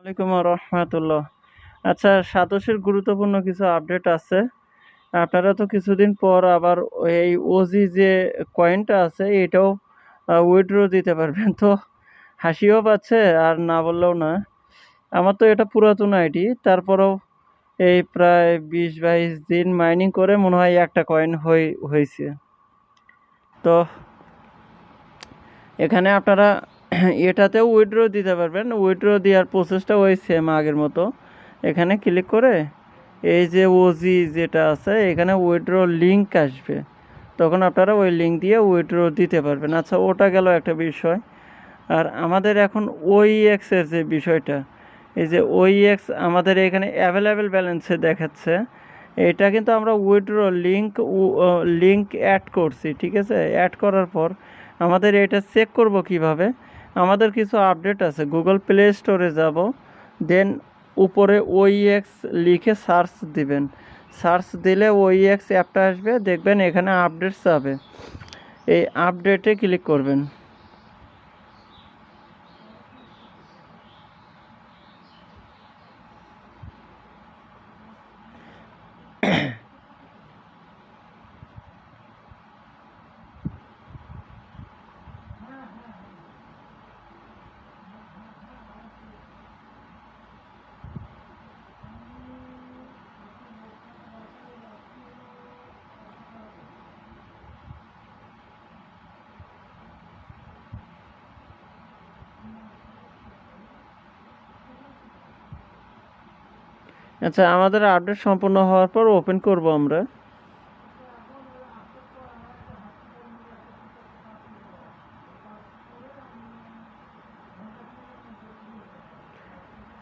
ওয়ালাইকুম রহমতুল্লাহ। আচ্ছা, সাতোশের গুরুত্বপূর্ণ কিছু আপডেট আছে। আপনারা তো কিছুদিন পর আবার এই ওজি যে কয়েনটা আছে এটাও উইথড্র দিতে পারবেন। তো হাসিও পাচ্ছে আর না বললেও না। আমার তো এটা পুরাতন আইডি, তারপরেও এই প্রায় 20-22 দিন মাইনিং করে মনে হয় একটা কয়েন হয়েছে। তো এখানে আপনারা এটাতেও উইথড্র দিতে পারবেন। উইথড্র দেওয়ার প্রসেসটা ওই সেম আগের মতো। এখানে ক্লিক করে এই যে ওজি যেটা আছে এখানে উইথড্র লিঙ্ক আসবে, তখন আপনারা ওই লিঙ্ক দিয়ে উইথড্র দিতে পারবেন। আচ্ছা, ওটা গেল একটা বিষয়। আর আমাদের এখন OEX এর যে বিষয়টা, এই যে OEX আমাদের এখানে অ্যাভেলেবেল ব্যালেন্সে দেখাচ্ছে। এটা কিন্তু আমরা উইথড্র লিঙ্ক অ্যাড করছি, ঠিক আছে? অ্যাড করার পর আমাদের এটা চেক করব কিভাবে। আমাদের কিছু আপডেট আছে, গুগল প্লে স্টোরে যাব, দেন উপরে OEX লিখে সার্চ দিবেন। সার্চ দিলে OEX অ্যাপটা আসবে, দেখবেন এখানে আপডেটস যাবে। এই আপডেটে ক্লিক করবেন। আচ্ছা, আমাদের আপডেট সম্পূর্ণ হওয়ার পর ওপেন করব আমরা।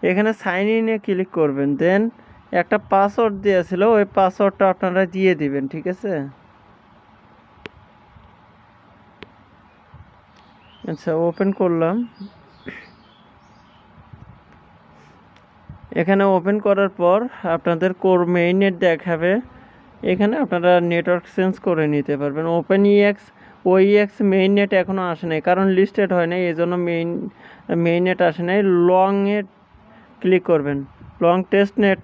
এখানে সাইন ইনে ক্লিক করবেন, দেন একটা পাসওয়ার্ড দিয়েছিল, ওই পাসওয়ার্ডটা আপনারা দিয়ে দিবেন, ঠিক আছে? আচ্ছা, ওপেন করলাম। এখানে ওপেন করার পর আপনাদের কোর মেইন নেট দেখাবে। এখানে আপনারা নেটওয়ার্ক চেঞ্জ করে নিতে পারবেন। OEX মেইন নেট এখনও আসে নাই, কারণ লিস্টেড হয় নাই, এই জন্য মেইন নেট আসে নাই। লংয়ে ক্লিক করবেন, লং টেস্ট নেট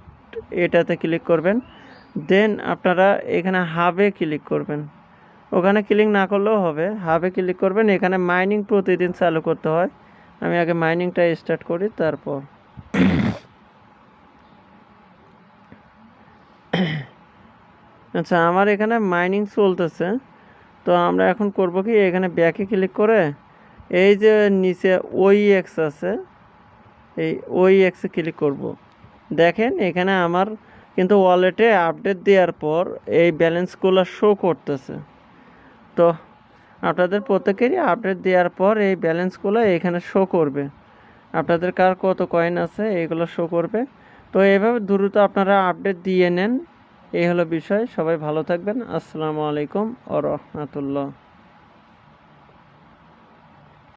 এটাতে ক্লিক করবেন। দেন আপনারা এখানে হাবে ক্লিক করবেন। ওখানে ক্লিক না করলেও হবে, হাবে ক্লিক করবেন। এখানে মাইনিং প্রতিদিন চালু করতে হয়। আমি আগে মাইনিংটা স্টার্ট করি, তারপর আচ্ছা, আমার এখানে মাইনিং চলতেছে। তো আমরা এখন করব কি, এখানে ব্যাকে ক্লিক করে এই যে নিচে OEX আছে, এই OEX এ ক্লিক করব। দেখেন এখানে আমার কিন্তু ওয়ালেটে আপডেট দেওয়ার পর এই ব্যালেন্সগুলো শো করতেছে। তো আপনাদের প্রত্যেকেরই আপডেট দেওয়ার পর এই ব্যালেন্সগুলো এখানে শো করবে। আপনাদের কার কত কয়েন আছে এগুলো শো করবে। তো এইভাবে দ্রুত আপনারা আপডেট দিয়ে নেন। এই হলো বিষয়। সবাই ভালো থাকবেন। আসসালামু আলাইকুম ওয়া রাহমাতুল্লাহ।